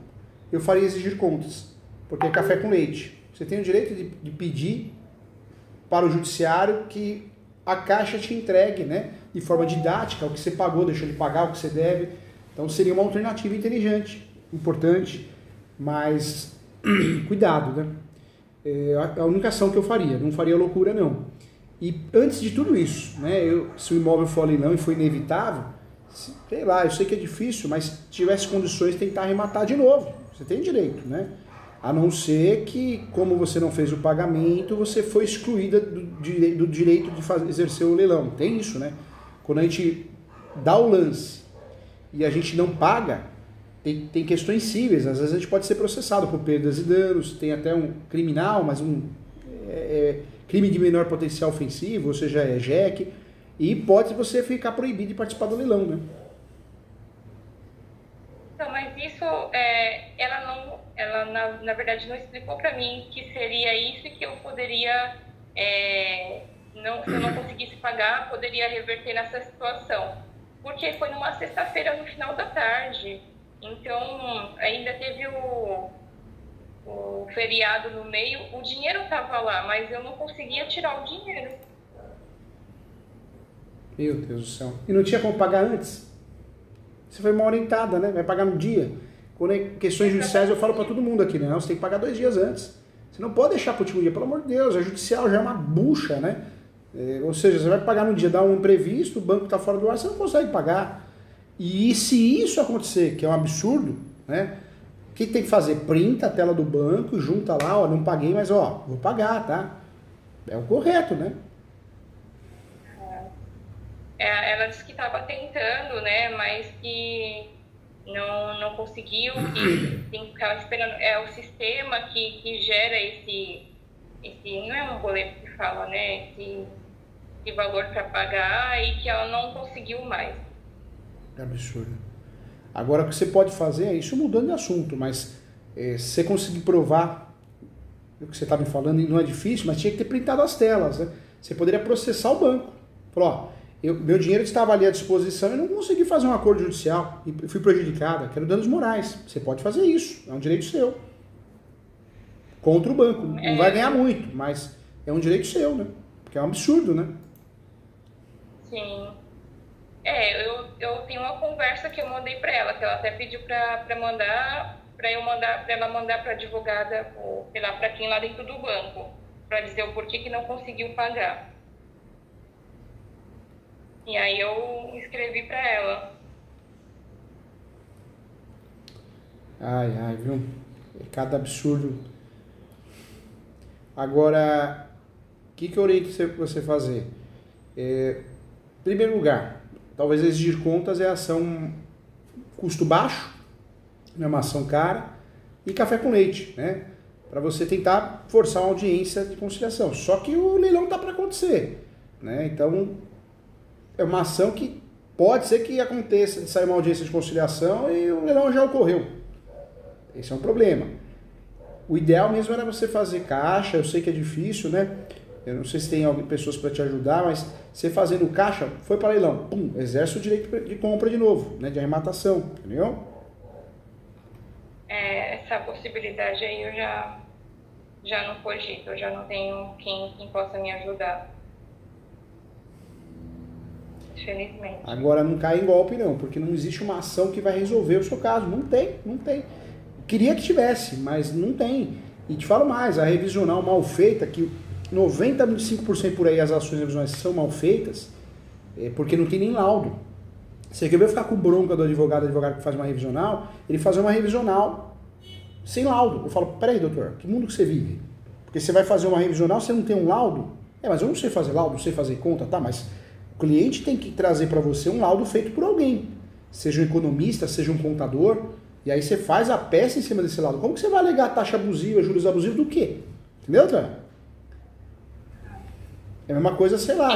eu faria exigir contas. Porque é café com leite. Você tem o direito de pedir para o judiciário que a Caixa te entregue, né, de forma didática, o que você pagou, deixou de pagar, o que você deve. Então, seria uma alternativa inteligente, importante, mas cuidado, né? É a única ação que eu faria, não faria loucura não. E antes de tudo isso, né, se o imóvel for leilão e for inevitável, sei lá, eu sei que é difícil, mas se tivesse condições de tentar arrematar de novo, você tem direito, né? A não ser que, como você não fez o pagamento, você foi excluída do direito de exercer o leilão. Tem isso, né? Quando a gente dá o lance e a gente não paga, tem questões cíveis, às vezes a gente pode ser processado por perdas e danos, tem até um criminal, mas crime de menor potencial ofensivo, ou seja, é JEC, e pode você ficar proibido de participar do leilão, né? Não, mas isso, ela na verdade não explicou para mim que seria isso e que eu poderia, se eu não conseguisse pagar, poderia reverter nessa situação. Porque foi numa sexta-feira no final da tarde. Então, ainda teve o feriado no meio, o dinheiro estava lá, mas eu não conseguia tirar o dinheiro. Meu Deus do céu. E não tinha como pagar antes? Você foi mal orientada, né? Vai pagar no dia. Quando é questões judiciais, eu falo para todo mundo aqui, né? Você tem que pagar 2 dias antes. Você não pode deixar para o último dia, pelo amor de Deus. A judicial já é uma bucha, né? Ou seja, você vai pagar no dia, dá um imprevisto, o banco está fora do ar, você não consegue pagar. E se isso acontecer, que é um absurdo, né? O que tem que fazer? Printa a tela do banco, junta lá, ó, não paguei, mas ó, vou pagar, tá? É o correto, né? Ela disse que estava tentando, né? Mas que não conseguiu, que tem que ficar esperando. É o sistema que gera esse não é um boleto que fala, né? Esse valor para pagar e que ela não conseguiu mais. É absurdo. Agora, o que você pode fazer é isso, mudando de assunto, mas se você conseguir provar o que você está me falando, não é difícil, mas tinha que ter printado as telas, né? Você poderia processar o banco. Falou, ó, meu dinheiro estava ali à disposição e não consegui fazer um acordo judicial e fui prejudicada, quero danos morais. Você pode fazer isso, é um direito seu. Contra o banco. Não vai ganhar muito, mas é um direito seu, né? Porque é um absurdo, né? Sim. Eu tenho uma conversa que eu mandei para ela, que ela até pediu para ela mandar para advogada, ou sei lá, para quem lá dentro do banco, para dizer o porquê que não conseguiu pagar. E aí eu escrevi para ela. Ai, viu? É cada absurdo. Agora, o que eu oriento você fazer? Em primeiro lugar, talvez exigir contas é ação custo baixo, não é uma ação cara, e café com leite, né? Para você tentar forçar uma audiência de conciliação. Só que o leilão está para acontecer, né? Então, é uma ação que pode ser que aconteça de sair uma audiência de conciliação e o leilão já ocorreu. Esse é um problema. O ideal mesmo era você fazer caixa, eu sei que é difícil, né? Eu não sei se tem pessoas para te ajudar, mas você fazendo caixa, foi para leilão, pum, exerce o direito de compra de novo, né? De arrematação, entendeu? Essa possibilidade aí eu já não cogito, eu já não tenho quem possa me ajudar. Infelizmente. Agora não cai em golpe não, porque não existe uma ação que vai resolver o seu caso. Não tem. Queria que tivesse, mas não tem. E te falo mais, a revisional mal feita, que 95% por aí as ações revisionais são mal feitas, porque não tem nem laudo. Você quer ver ficar com bronca do advogado que faz uma revisional, ele fazer uma revisional sem laudo. Eu falo, peraí, doutor, que mundo que você vive? Porque você vai fazer uma revisional, você não tem um laudo? Mas eu não sei fazer laudo, não sei fazer conta, tá? Mas o cliente tem que trazer para você um laudo feito por alguém. Seja um economista, seja um contador, e aí você faz a peça em cima desse laudo. Como que você vai alegar taxa abusiva, juros abusivos do quê? Entendeu, Tânia? É a mesma coisa, sei lá.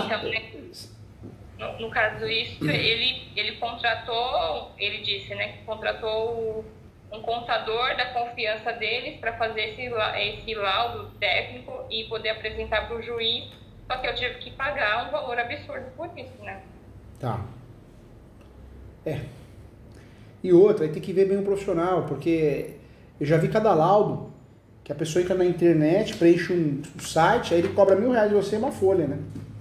Então, no caso isso, ele contratou, ele disse, né, que contratou um contador da confiança deles para fazer esse laudo técnico e poder apresentar para o juiz, só que eu tive que pagar um valor absurdo por isso, né? Tá. E outra, aí tem que ver bem o profissional, porque eu já vi cada laudo que a pessoa entra na internet, preenche um site, aí ele cobra R$1.000 de você e uma folha, né?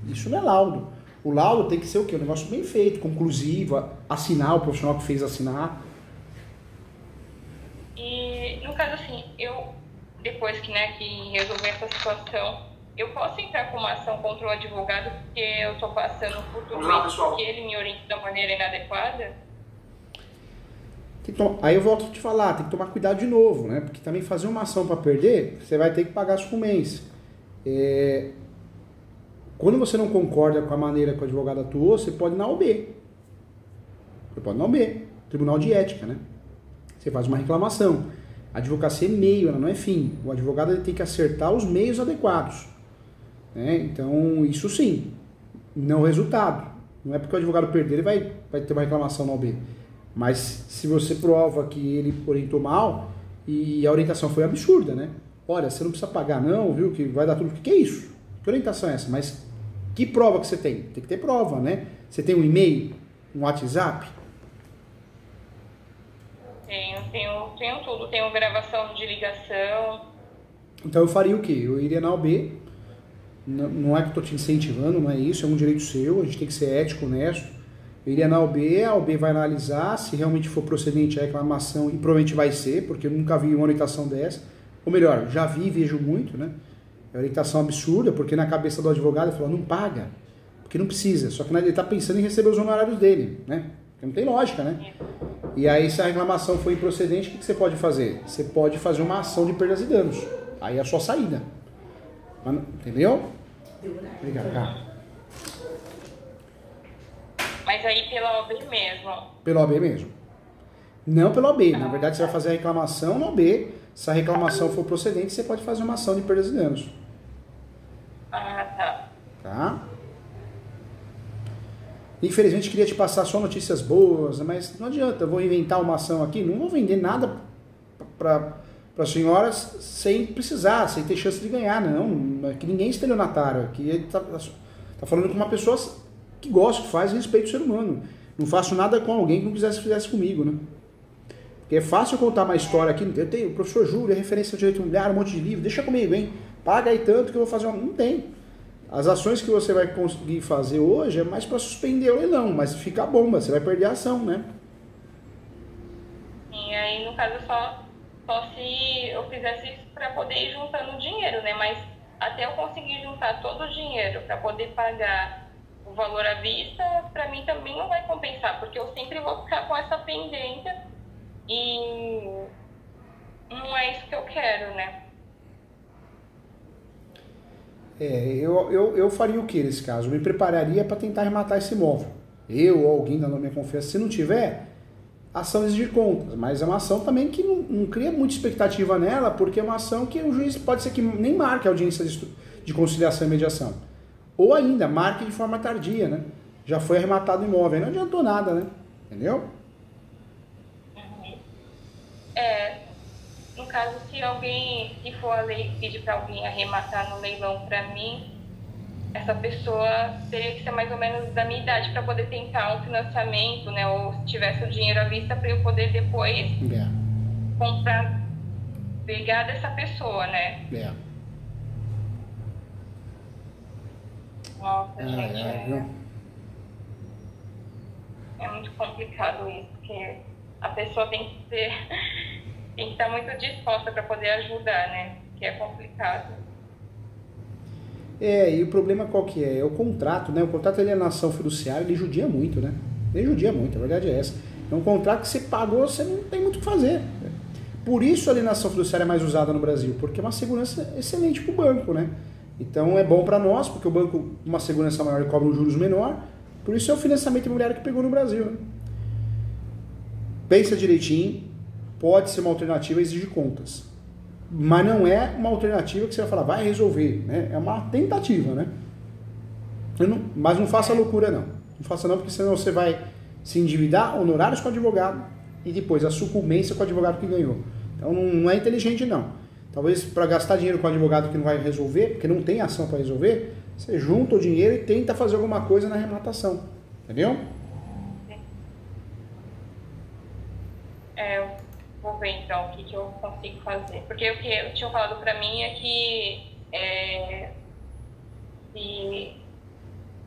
Isso não é laudo. O laudo tem que ser o quê? Um negócio bem feito, conclusivo, assinar, o profissional que fez assinar. E, no caso, assim, eu, depois que resolver essa situação, eu posso entrar com uma ação contra o advogado porque eu estou passando por tudo isso, porque ele me orienta da maneira inadequada? Aí eu volto a te falar, tem que tomar cuidado de novo, né? Porque também fazer uma ação para perder, você vai ter que pagar isso por mês. Quando você não concorda com a maneira que o advogado atuou, você pode ir na OB. Tribunal de Ética, né? Você faz uma reclamação. A advocacia é meio, ela não é fim. O advogado ele tem que acertar os meios adequados. Né? Então, isso sim, não o resultado. Não é porque o advogado perder, ele vai ter uma reclamação na OB. Mas se você prova que ele orientou mal e a orientação foi absurda, né? Olha, você não precisa pagar não, viu? Que vai dar tudo. O que é isso? Que orientação é essa? Mas que prova que você tem? Tem que ter prova, né? Você tem um e-mail, um WhatsApp? Tenho tudo. Tenho gravação de ligação. Então eu faria o quê? Eu iria na OB. Não é que eu estou te incentivando, não é isso. É um direito seu. A gente tem que ser ético, honesto. Eu iria na OB, a OB vai analisar se realmente for procedente a reclamação, e provavelmente vai ser, porque eu nunca vi uma orientação dessa. Ou melhor, já vi e vejo muito, né? É uma orientação absurda, porque na cabeça do advogado ele falou, não paga, porque não precisa. Só que ele está pensando em receber os honorários dele, né? Porque não tem lógica, né? E aí, se a reclamação for improcedente, o que você pode fazer? Você pode fazer uma ação de perdas e danos. Aí é a sua saída. Entendeu? Obrigado. Mas aí pela OB mesmo? Pela OB mesmo. Não pela OB. Na verdade, você vai fazer a reclamação na OB. Se a reclamação for procedente, você pode fazer uma ação de perdas e danos. Tá? Infelizmente, queria te passar só notícias boas, mas não adianta. Eu vou inventar uma ação aqui. Não vou vender nada para as senhoras sem precisar, sem ter chance de ganhar, não. Aqui ninguém é estelionatário. Aqui ele tá falando com uma pessoa que gosta, que faz e respeita o ser humano. Não faço nada com alguém que não fizesse comigo, né? Porque é fácil contar uma história aqui. Eu tenho o professor Júlio, referência ao direito imobiliário, um monte de livro. Deixa comigo, hein? Paga aí tanto que eu vou fazer uma... Não tem. As ações que você vai conseguir fazer hoje é mais para suspender o leilão, mas fica bomba, você vai perder a ação, né? E aí, no caso, só se eu fizesse isso para poder ir juntando dinheiro, né? Mas até eu conseguir juntar todo o dinheiro para poder pagar o valor à vista, para mim também não vai compensar, porque eu sempre vou ficar com essa pendência e não é isso que eu quero, né? Eu faria o que nesse caso? Eu me prepararia para tentar arrematar esse imóvel. Eu ou alguém dando a minha confiança. Se não tiver, ação exigir contas, mas é uma ação também que não cria muita expectativa nela, porque é uma ação que o juiz pode ser que nem marque a audiência de conciliação e mediação. Ou ainda, marque de forma tardia, né? Já foi arrematado o imóvel, aí não adiantou nada, né? Entendeu? No caso, se for a lei pedir para alguém arrematar no leilão para mim, essa pessoa teria que ser mais ou menos da minha idade para poder tentar um financiamento, né? Ou se tivesse o dinheiro à vista para eu poder depois comprar, pegar dessa pessoa, né? Nossa, gente, é muito complicado isso, porque a pessoa tem que estar muito disposta para poder ajudar, né? Que é complicado. E o problema qual que é? É o contrato, né? O contrato de alienação fiduciária, ele judia muito, né? Nem judia muito, a verdade é essa. É um contrato que você pagou, você não tem muito o que fazer. Por isso a alienação fiduciária é mais usada no Brasil, porque é uma segurança excelente para o banco, né? Então é bom para nós, porque o banco, uma segurança maior, cobra um juros menor, por isso é o financiamento imobiliário que pegou no Brasil, né? Pensa direitinho, pode ser uma alternativa a exigir contas, mas não é uma alternativa que você vai falar, vai resolver, né? É uma tentativa, né? Mas não faça loucura não, não faça não, porque senão você vai se endividar, honorários com o advogado e depois a sucumbência com o advogado que ganhou. Então não é inteligente não. Talvez para gastar dinheiro com o advogado que não vai resolver, porque não tem ação para resolver, você junta o dinheiro e tenta fazer alguma coisa na arrematação. Entendeu? Eu vou ver então o que eu consigo fazer. Porque o que eu tinha falado para mim é que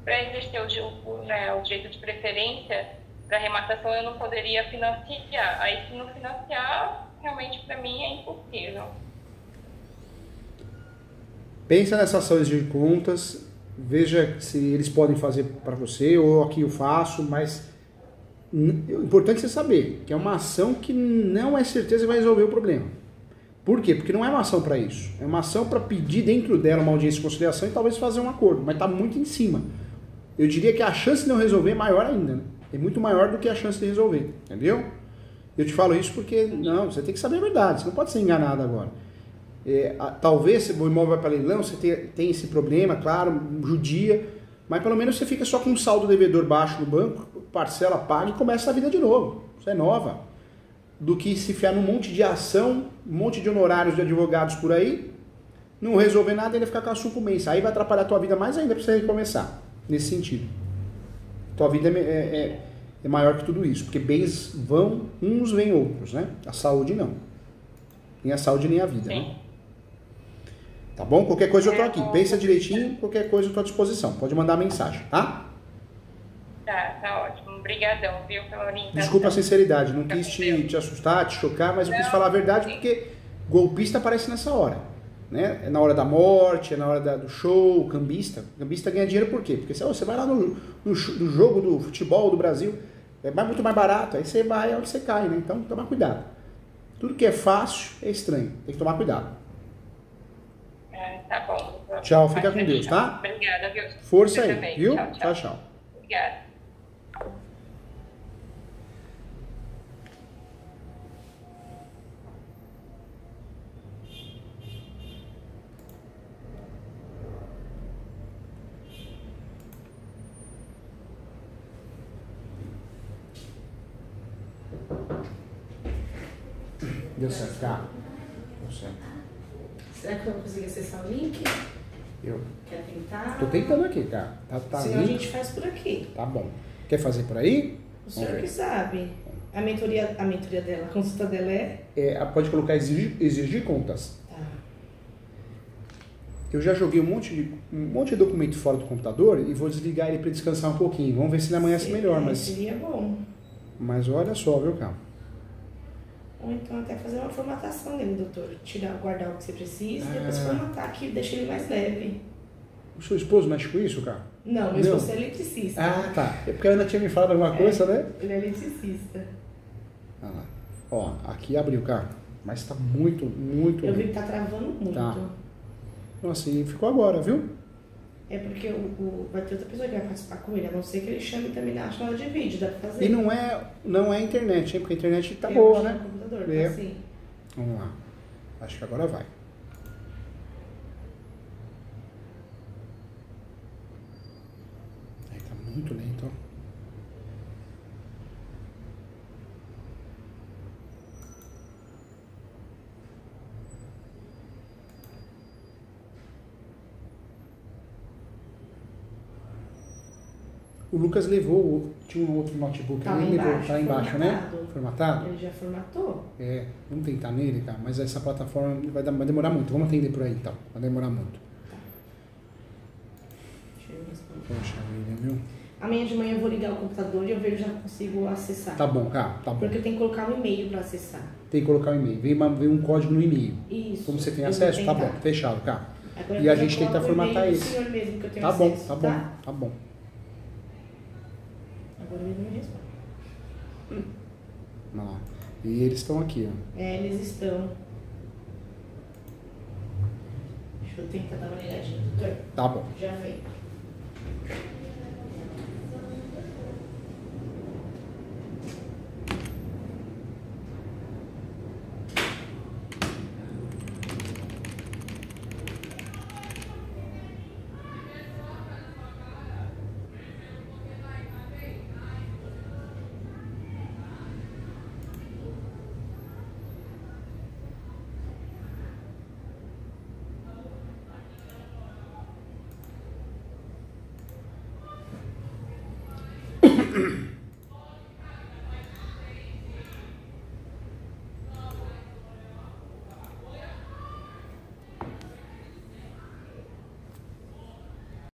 para exercer o direito de preferência para arrematação eu não poderia financiar. Aí se não financiar, realmente para mim é impossível. Pensa nessas ações de contas, veja se eles podem fazer para você ou aqui eu faço, mas o importante é você saber que é uma ação que não é certeza que vai resolver o problema. Por quê? Porque não é uma ação para isso. É uma ação para pedir dentro dela uma audiência de conciliação e talvez fazer um acordo, mas está muito em cima. Eu diria que a chance de não resolver é maior ainda, né? É muito maior do que a chance de resolver, entendeu? Eu te falo isso porque, não, você tem que saber a verdade, você não pode ser enganado agora. Talvez se o imóvel vai para leilão, você tem esse problema, claro, judia, mas pelo menos você fica só com um saldo devedor baixo no banco, parcela, paga e começa a vida de novo. Isso é nova. Do que se fiar num monte de ação, um monte de honorários de advogados por aí, não resolver nada e ainda ficar com a sucumbência. Aí vai atrapalhar a tua vida mais ainda para você recomeçar, nesse sentido. Tua vida é maior que tudo isso, porque bens vão, uns vêm outros, né? A saúde não. Nem a saúde nem a vida, Sim. né? Tá bom? Qualquer coisa eu tô aqui. Pensa direitinho, qualquer coisa eu tô à disposição. Pode mandar mensagem, tá? Tá ótimo. Obrigadão, viu, pela orientação. Desculpa a sinceridade, não quis te assustar, te chocar, mas eu quis falar a verdade porque golpista aparece nessa hora. Né? É na hora da morte, é na hora do show, cambista. Cambista ganha dinheiro por quê? Porque você vai lá no jogo do futebol do Brasil, é muito mais barato, aí você vai onde você cai, né? Então toma cuidado. Tudo que é fácil é estranho, tem que tomar cuidado. Tá bom. Tchau, fica com Deus, tá? Obrigada, viu? Força Você aí, também. viu? Tchau. Tchau. Obrigada. Deu certo, tá? Deu certo. Será que eu vou conseguir acessar o link? Eu Quer tentar? tô tentando aqui, tá? Tá Senão a ali. gente faz por aqui. Tá bom. Quer fazer por aí? O senhor Vamos que ver. sabe. A mentoria dela, a consulta dela é... Pode colocar exigir contas. Tá. Eu já joguei um monte de documento fora do computador e vou desligar ele para descansar um pouquinho. Vamos ver se ele amanhece melhor, Seria bom. mas olha só, viu, cara? Ou então até fazer uma formatação dele, doutor. Guardar o que você precisa e depois formatar aqui, deixar ele mais leve. O seu esposo mexe com isso, cara? Não, meu esposo é eletricista. Ah, tá. É porque a Ana tinha me falado alguma coisa, né? Ele é eletricista. Ah, lá. Ó, aqui abriu, cara. Mas tá muito. Eu vi que tá travando muito. Tá. Nossa, e ficou agora, viu? É porque vai ter outra pessoa que vai participar com ele, a não ser que ele chame também na chamada de vídeo, dá pra fazer. E não é internet, hein? Porque a internet tá Eu boa, acho né? no computador, É. tá assim. Vamos lá. Acho que agora vai. Aí tá muito lento, ó. O Lucas levou, tinha um outro notebook Tá lá ali, levou, embaixo, tá lá embaixo, né? formatado. Formatado? Ele já formatou. Vamos tentar nele, cara, mas essa plataforma vai demorar muito. Vamos atender por aí então, vai demorar muito. Deixa eu responder. Poxa vida, viu? Amanhã de manhã eu vou ligar o computador e eu vejo se já consigo acessar. Tá bom, cara, tá bom. Porque eu tenho que colocar um e-mail pra acessar. Tem que colocar o e-mail. Vem um código no e-mail. Isso. Como você tem eu acesso, vou tá bom, tentar. fechado, cara. Agora E a eu gente tenta coloco o e-mail formatar do isso. senhor mesmo que eu tenho Tá bom, acesso, tá bom, tá bom. Agora ele não me responde. Vamos lá. E eles estão aqui, ó. É, eles estão. Deixa eu tentar dar uma ligadinha, doutor. Tá bom. Já veio.